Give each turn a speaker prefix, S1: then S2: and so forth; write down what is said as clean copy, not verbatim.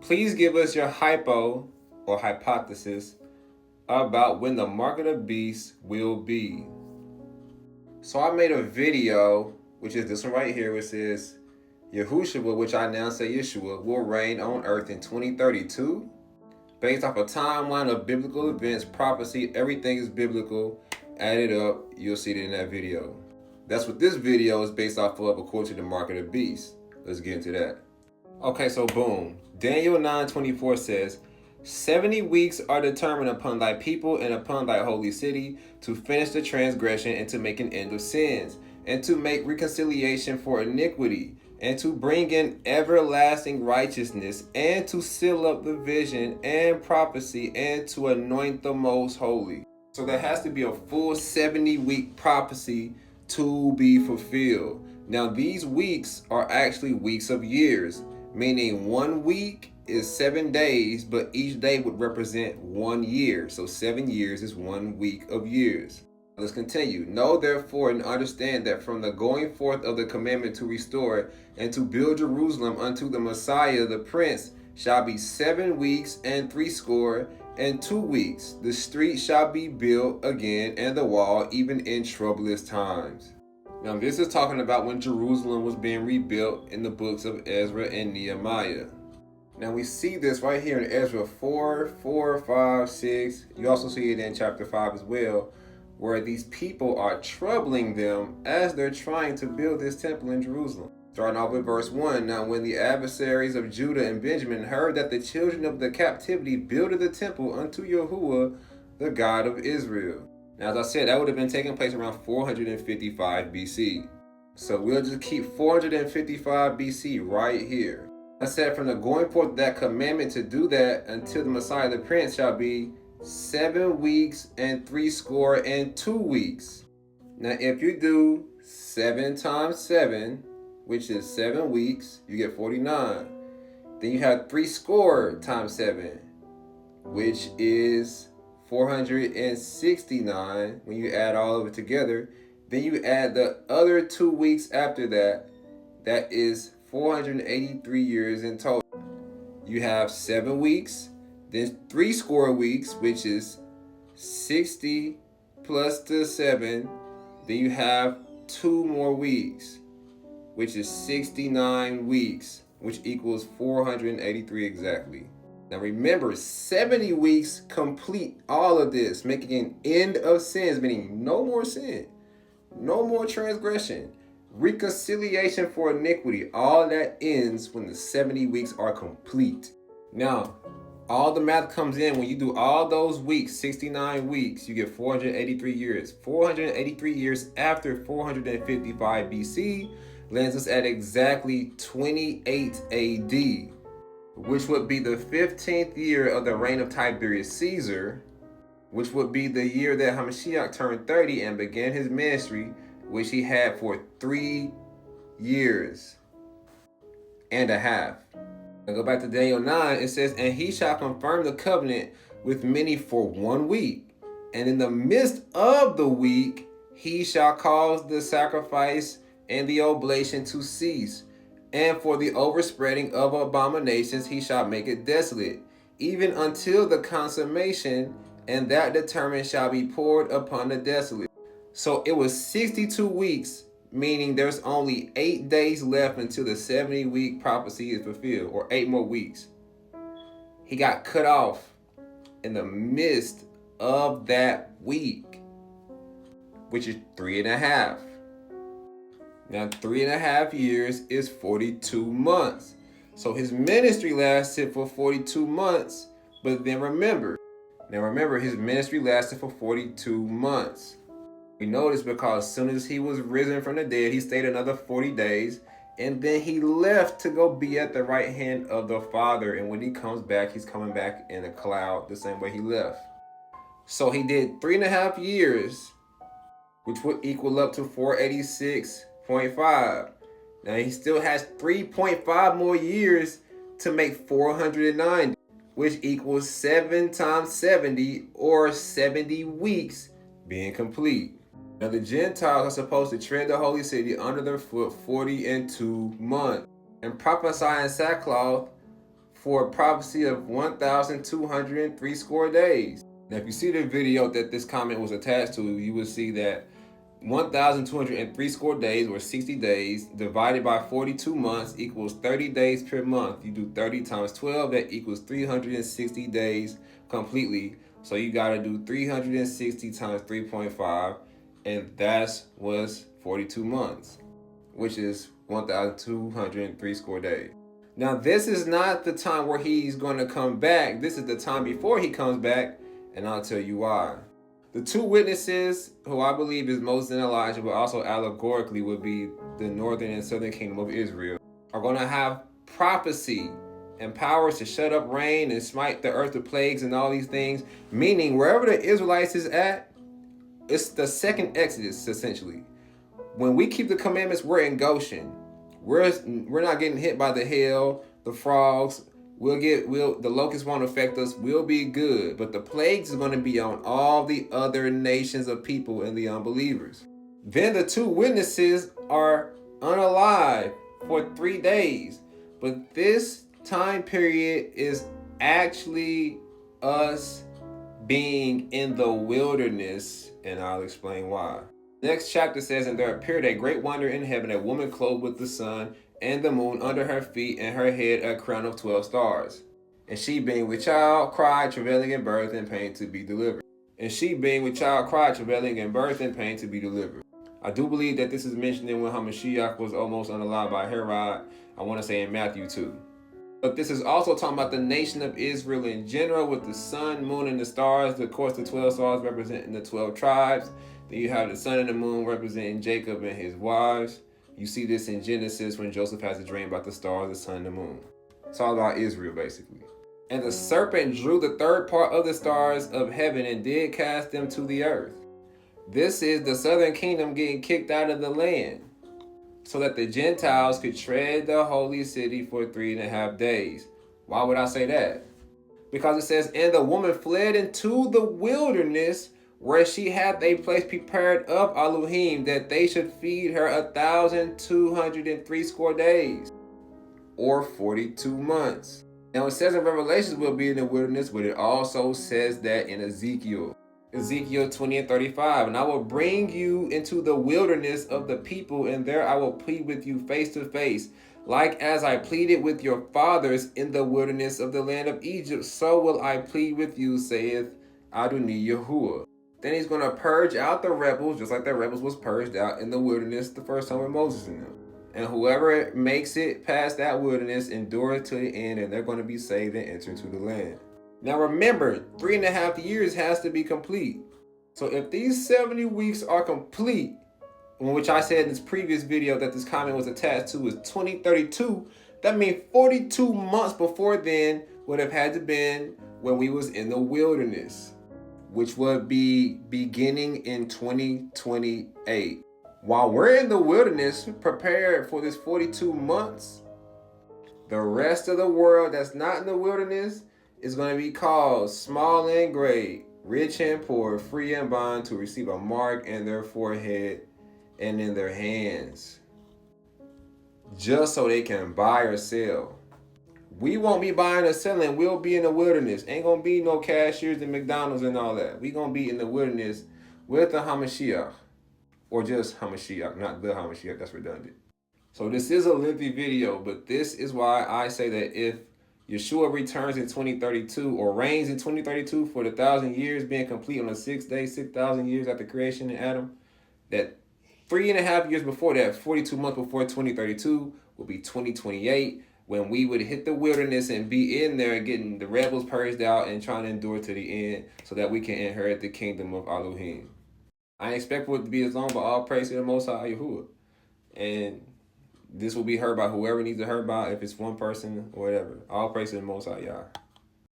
S1: Please give us your hypo or hypothesis about when the mark of the beast will be. So I made a video, which is this one right here, which says Yahushua, which I now say Yeshua, will reign on earth in 2032. Based off a timeline of biblical events, prophecy, everything is biblical. Add it up, you'll see it in that video. That's what this video is based off of, according to the mark of the beast. Let's get into that. Okay, so boom. Daniel 9:24 says, 70 weeks are determined upon thy people and upon thy holy city to finish the transgression and to make an end of sins, and to make reconciliation for iniquity, and to bring in everlasting righteousness, and to seal up the vision and prophecy, and to anoint the most holy. So there has to be a full 70-week prophecy to be fulfilled. Now these weeks are actually weeks of years, meaning 1 week is 7 days, but each day would represent 1 year. So 7 years is 1 week of years. Let's continue. Know therefore and understand that from the going forth of the commandment to restore and to build Jerusalem unto the Messiah the Prince shall be 7 weeks and 62 weeks. The street shall be built again and the wall, even in troublous times. Now this is talking about when Jerusalem was being rebuilt in the books of Ezra and Nehemiah. Now we see this right here in Ezra 4, 5, 6. You also see it in chapter 5 as well, where these people are troubling them as they're trying to build this temple in Jerusalem. Starting off with verse 1. Now when the adversaries of Judah and Benjamin heard that the children of the captivity builded the temple unto Yahuwah, the God of Israel. Now as I said, that would have been taking place around 455 BC. So we'll just keep 455 BC right here. I said, from the going forth that commandment to do that until the Messiah the Prince shall be 7 weeks and 62 weeks. Now if you do 7 times 7, which is 7 weeks, you get 49. Then you have 60 times 7, which is 469 when you add all of it together. Then you add the other 2 weeks after that, that is 483 years in total. You have 7 weeks, then 60 weeks, which is 60 plus the 7. Then you have 2 more weeks, which is 69 weeks, which equals 483 exactly. Now remember, 70 weeks complete all of this, making an end of sins, meaning no more sin, no more transgression, reconciliation for iniquity. All that ends when the 70 weeks are complete. Now, all the math comes in when you do all those weeks, 69 weeks, you get 483 years. 483 years after 455 BC lands us at exactly 28 AD, which would be the 15th year of the reign of Tiberius Caesar, which would be the year that Hamashiach turned 30 and began his ministry, which he had for 3 years and a half. Now go back to Daniel 9, it says, and he shall confirm the covenant with many for 1 week. And in the midst of the week, he shall cause the sacrifice and the oblation to cease. And for the overspreading of abominations, he shall make it desolate, even until the consummation, and that determined shall be poured upon the desolate. So it was 62 weeks, meaning there's only 8 days left until the 70-week prophecy is fulfilled, or 8 more weeks. He got cut off in the midst of that week, which is 3.5. Now 3.5 years is 42 months. So his ministry lasted for 42 months, but then remember, his ministry lasted for 42 months. We know this because as soon as he was risen from the dead, he stayed another 40 days, and then he left to go be at the right hand of the Father. And when he comes back, he's coming back in a cloud the same way he left. So he did 3.5 years, which would equal up to 486.5. Now he still has 3.5 more years to make 490, which equals 7 times 70, or 70 weeks being complete. Now the Gentiles are supposed to tread the holy city under their foot 42 months and prophesy in sackcloth for a prophecy of 1,203 score days. Now, if you see the video that this comment was attached to, you will see that 1,203 score days, or 60 days, divided by 42 months equals 30 days per month. You do 30 times 12, that equals 360 days completely. So you got to do 360 times 3.5, and that's was 42 months, which is 1,203 score days. Now, this is not the time where he's going to come back. This is the time before he comes back, and I'll tell you why. The two witnesses, who I believe is Moses and Elijah, but also allegorically would be the northern and southern kingdom of Israel, are going to have prophecy and powers to shut up rain and smite the earth with plagues and all these things. Meaning, wherever the Israelites is at, it's the second Exodus, essentially. When we keep the commandments, we're in Goshen. We're not getting hit by the hail, the frogs. The locusts won't affect us. We'll be good. But the plagues are going to be on all the other nations of people and the unbelievers. Then the two witnesses are unalive for 3 days. But this time period is actually us being in the wilderness, and I'll explain why. Next chapter says, and there appeared a great wonder in heaven, a woman clothed with the sun and the moon under her feet, and her head a crown of 12 stars. And she, being with child, cried, travailing in birth and pain to be delivered. And she, being with child, cried, travailing in birth and pain to be delivered. I do believe that this is mentioned in when Hamashiach was almost unalive by Herod. I want to say in Matthew 2. But this is also talking about the nation of Israel in general, with the sun, moon, and the stars. Of course, the 12 stars representing the 12 tribes. Then you have the sun and the moon representing Jacob and his wives. You see this in Genesis when Joseph has a dream about the stars, the sun, and the moon. It's all about Israel, basically. And the serpent drew the third part of the stars of heaven and did cast them to the earth. This is the southern kingdom getting kicked out of the land, so that the Gentiles could tread the holy city for 3.5 days. Why would I say that? Because it says, and the woman fled into the wilderness, where she had a place prepared of Elohim, that they should feed her 1,203 score days, or 42 months. Now it says in Revelations we'll be in the wilderness, but it also says that in Ezekiel 20 and 35, and I will bring you into the wilderness of the people, and there I will plead with you face to face, like as I pleaded with your fathers in the wilderness of the land of Egypt, so will I plead with you, saith Adonai Yahuwah. Then he's going to purge out the rebels, just like the rebels was purged out in the wilderness the first time with Moses and them. And whoever makes it past that wilderness endure to the end, and they're going to be saved and enter into the land. Now remember, 3.5 years has to be complete. So if these 70 weeks are complete, which I said in this previous video that this comment was attached to, is 2032, that means 42 months before then would have had to been when we was in the wilderness, which would be beginning in 2028. While we're in the wilderness, prepared for this 42 months, the rest of the world that's not in the wilderness is going to be called small and great, rich and poor, free and bond, to receive a mark in their forehead and in their hands, just so they can buy or sell. We won't be buying or selling. We'll be in the wilderness. Ain't gonna be no cashiers and McDonald's and all that. We gonna be in the wilderness with the Hamashiach, or just Hamashiach, not the Hamashiach. That's redundant. So this is a lengthy video, but this is why I say that if Yeshua returns in 2032 or reigns in 2032 for the 1,000 years being complete on the 6th day, 6,000 years after creation in Adam, that 3.5 years before that, 42 months before 2032, will be 2028, when we would hit the wilderness and be in there getting the rebels purged out and trying to endure to the end so that we can inherit the kingdom of Elohim. I expect for it to be as long, but all praise to the Most High Yahuwah. And this will be heard by whoever needs to heard by, if it's one person or whatever. All praise to the Most High Yah.